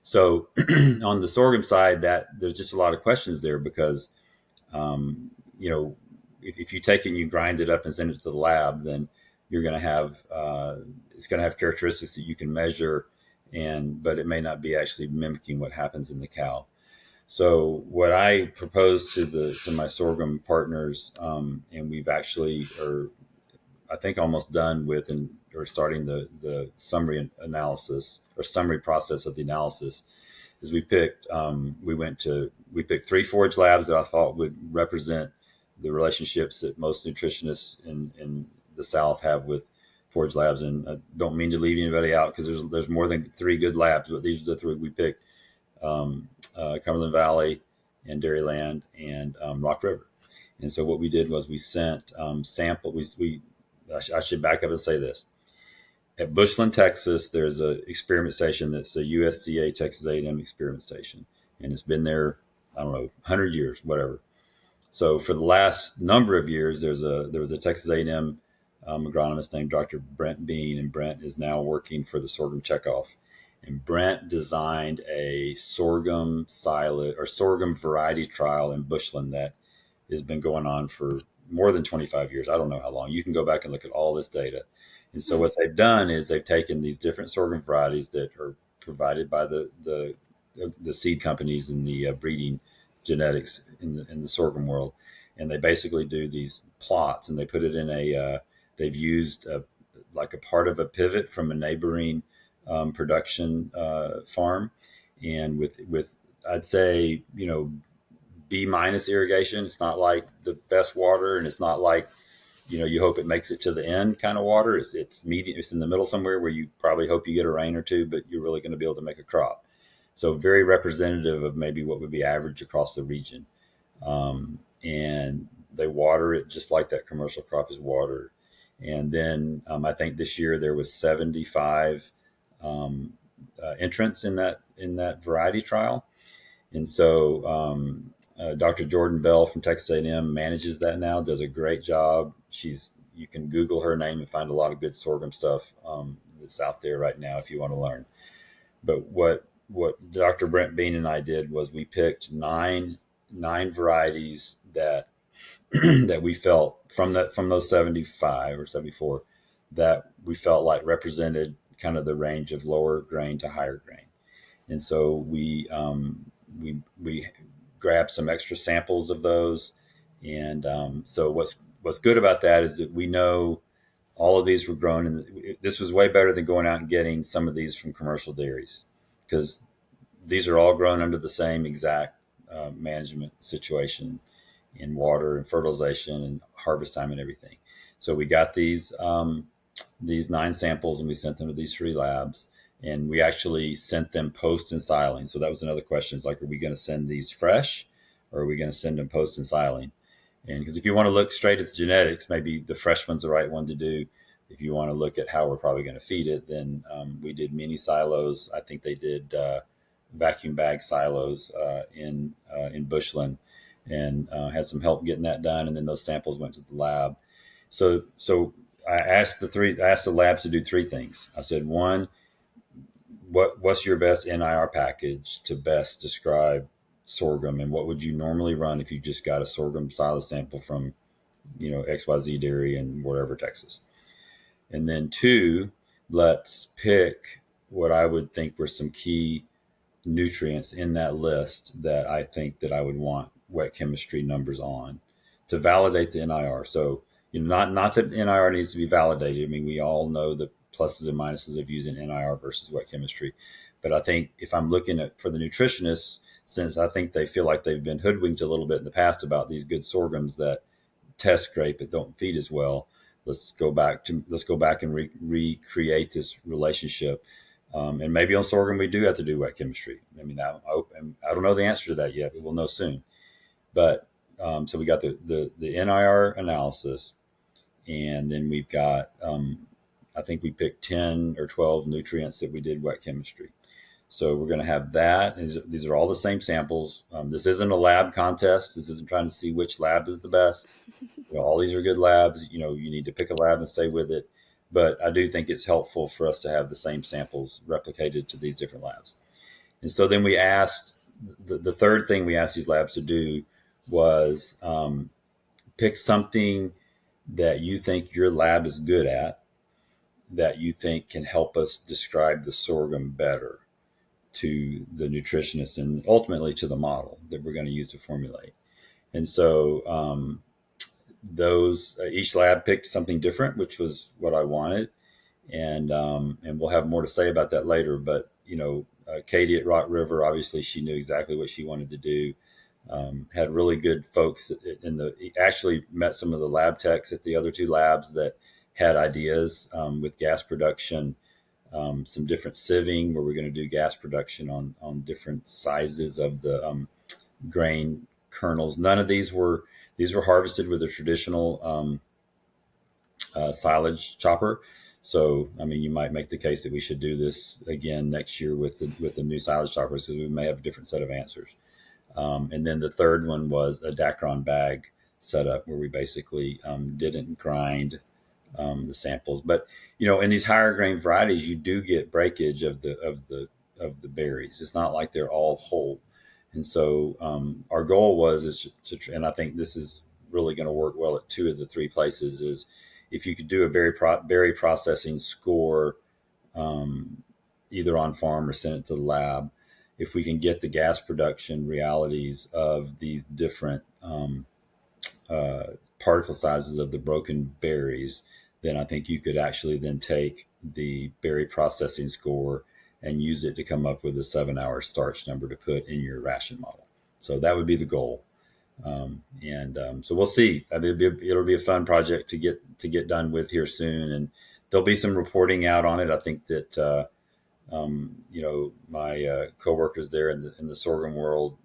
S3: So on the sorghum side, there's just a lot of questions there, because if you take it and you grind it up and send it to the lab, then you're going to have it's going to have characteristics that you can measure, but it may not be actually mimicking what happens in the cow. So what I propose to my sorghum partners, and we've actually I think almost done with or starting the summary analysis or summary process of the analysis, is we picked 3 forage labs that I thought would represent the relationships that most nutritionists in the South have with forage labs. And I don't mean to leave anybody out, because there's more than 3 good labs, but these are the 3 we picked: Cumberland Valley and Dairyland and Rock River. And so what we did was we sent sample. I should back up and say this. At Bushland, Texas, there's an experiment station that's a USDA Texas A&M experiment station, and it's been there, I don't know, 100 years, whatever. So for the last number of years, there was a Texas A&M agronomist named Dr. Brent Bean, and Brent is now working for the Sorghum Checkoff. And Brent designed a sorghum silage or sorghum variety trial in Bushland that has been going on for more than 25 years. I don't know how long. You can go back and look at all this data. And so what they've done is they've taken these different sorghum varieties that are provided by the seed companies and the breeding genetics in the sorghum world, and they basically do these plots, and they put it in they've used like a part of a pivot from a neighboring production farm, and with I'd say B- irrigation. It's not like the best water, and it's not like you hope it makes it to the end kind of water. It's medium. It's in the middle somewhere where you probably hope you get a rain or two, but you're really going to be able to make a crop. So very representative of maybe what would be average across the region. And they water it just like that commercial crop is watered. And then I think this year there was 75 entrants in that variety trial. And so Dr. Jordan Bell from Texas A&M manages that now, does a great job. You can Google her name and find a lot of good sorghum stuff that's out there right now if you want to learn. But what Dr. Brent Bean and I did was we picked nine varieties that that we felt from those 75 or 74 that we felt like represented kind of the range of lower grain to higher grain. And so we grabbed some extra samples of those. And so what's good about that is that we know all of these were grown, and this was way better than going out and getting some of these from commercial dairies, because these are all grown under the same exact management situation in water and fertilization and harvest time and everything. So we got these 9 samples, and we sent them to these 3 labs, and we actually sent them post and siling. So that was another question. It's like, are we going to send these fresh, or are we going to send them post and siling? And because if you want to look straight at the genetics, maybe the fresh one's the right one to do. If you want to look at how we're probably going to feed it, then we did mini silos. I think they did vacuum bag silos in Bushland, and had some help getting that done. And then those samples went to the lab. So I asked the labs to do 3 things. I said, 1, what's your best NIR package to best describe sorghum, and what would you normally run if you just got a sorghum silo sample from XYZ dairy in wherever, Texas? And then 2, let's pick what I would think were some key nutrients in that list that I think that I would want wet chemistry numbers on to validate the NIR. So not that NIR needs to be validated. I mean, we all know the pluses and minuses of using NIR versus wet chemistry. But I think if I'm looking at for the nutritionists, since I think they feel like they've been hoodwinked a little bit in the past about these good sorghums that test great but don't feed as well, let's go back and recreate this relationship. And maybe on sorghum we do have to do wet chemistry. I mean, I don't know the answer to that yet, but we'll know soon. But so we got the NIR analysis, and then we've got I think we picked 10 or 12 nutrients that we did wet chemistry. So we're going to have that. These are all the same samples. This isn't a lab contest. This isn't trying to see which lab is the best. All these are good labs. You need to pick a lab and stay with it. But I do think it's helpful for us to have the same samples replicated to these different labs. And so then we asked, the third thing we asked these labs to do was pick something that you think your lab is good at, that you think can help us describe the sorghum better to the nutritionist and ultimately to the model that we're going to use to formulate. And so each lab picked something different, which was what I wanted. And we'll have more to say about that later. But, Katie at Rock River, obviously she knew exactly what she wanted to do. Had really good folks actually met some of the lab techs at the other two labs that had ideas with gas production, some different sieving where we're going to do gas production on different sizes of the grain kernels. None of these were harvested with a traditional silage chopper. So, I mean, you might make the case that we should do this again next year with the new silage choppers, because we may have a different set of answers. And then the third one was a Dacron bag setup where we basically didn't grind the samples. But in these higher grain varieties, you do get breakage of the berries. It's not like they're all whole. And so our goal was and I think this is really going to work well at two of the three places, is if you could do a berry processing score either on farm or send it to the lab, if we can get the gas production realities of these different particle sizes of the broken berries, then I think you could actually then take the berry processing score and use it to come up with a 7-hour starch number to put in your ration model. So that would be the goal. So we'll see. It'll be a fun project to get done with here soon, and there'll be some reporting out on it. I think that my coworkers there in the sorghum world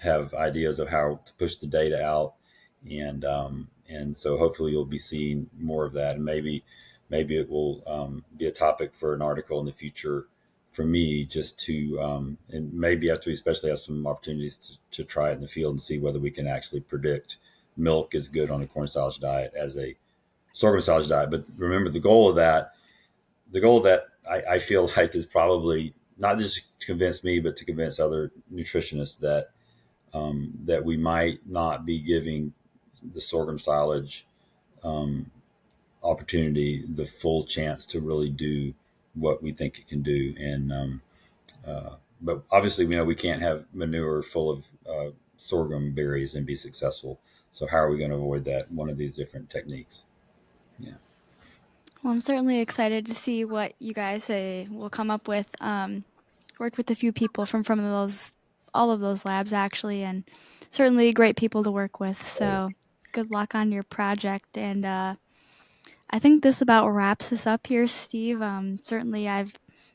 S3: have ideas of how to push the data out, and so hopefully you'll be seeing more of that, and maybe it will be a topic for an article in the future for me, just to and maybe after we especially have some opportunities to try it in the field and see whether we can actually predict milk is good on a corn silage diet as a sorghum silage diet. But remember, the goal that I feel like is probably not just to convince me, but to convince other nutritionists that we might not be giving the sorghum silage opportunity the full chance to really do what we think it can do. And but obviously, we can't have manure full of sorghum berries and be successful. So how are we going to avoid that? One of these different techniques. Yeah.
S2: Well, I'm certainly excited to see what you guys will come up with. Worked with a few people from all of those labs actually, and certainly great people to work with. So good luck on your project. And I think this about wraps us up here, Steve. Certainly I've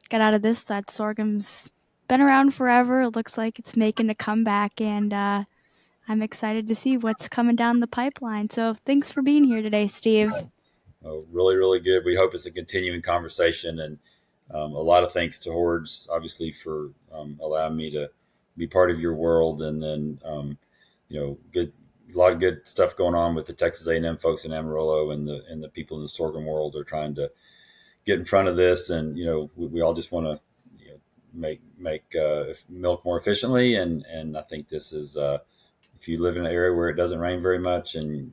S2: got out of this that sorghum's been around forever. It looks like it's making a comeback, and I'm excited to see what's coming down the pipeline. So thanks for being here today, Steve.
S3: Oh, really, really good. We hope it's a continuing conversation, and a lot of thanks to Hoard's, obviously, for allowing me to be part of your world. And then, a lot of good stuff going on with the Texas A&M folks in Amarillo, and the people in the sorghum world are trying to get in front of this. And we all just want to make milk more efficiently. And I think this is if you live in an area where it doesn't rain very much, and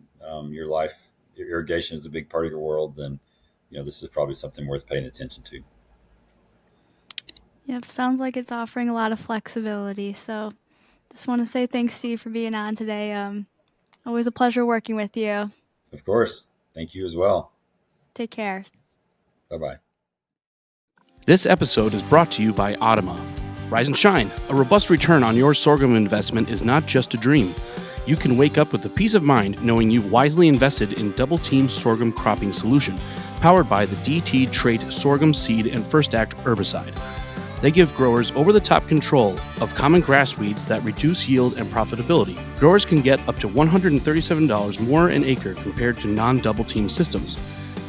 S3: your irrigation is a big part of your world, then this is probably something worth paying attention to.
S2: Yep, sounds like it's offering a lot of flexibility. So just want to say thanks, Steve, for being on today. Always a pleasure working with you.
S3: Of course. Thank you as well.
S2: Take care.
S3: Bye-bye.
S1: This episode is brought to you by Automa. Rise and shine. A robust return on your sorghum investment is not just a dream. You can wake up with the peace of mind knowing you've wisely invested in Double Team Sorghum Cropping Solution, powered by the DT Trait Sorghum Seed and First Act herbicide. They give growers over-the-top control of common grass weeds that reduce yield and profitability. Growers can get up to $137 more an acre compared to non-Double Team systems.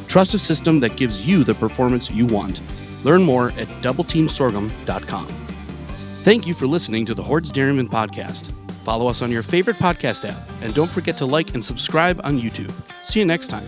S1: Trust a system that gives you the performance you want. Learn more at doubleteamsorghum.com. Thank you for listening to the Hoard's Dairyman podcast. Follow us on your favorite podcast app, and don't forget to like and subscribe on YouTube. See you next time.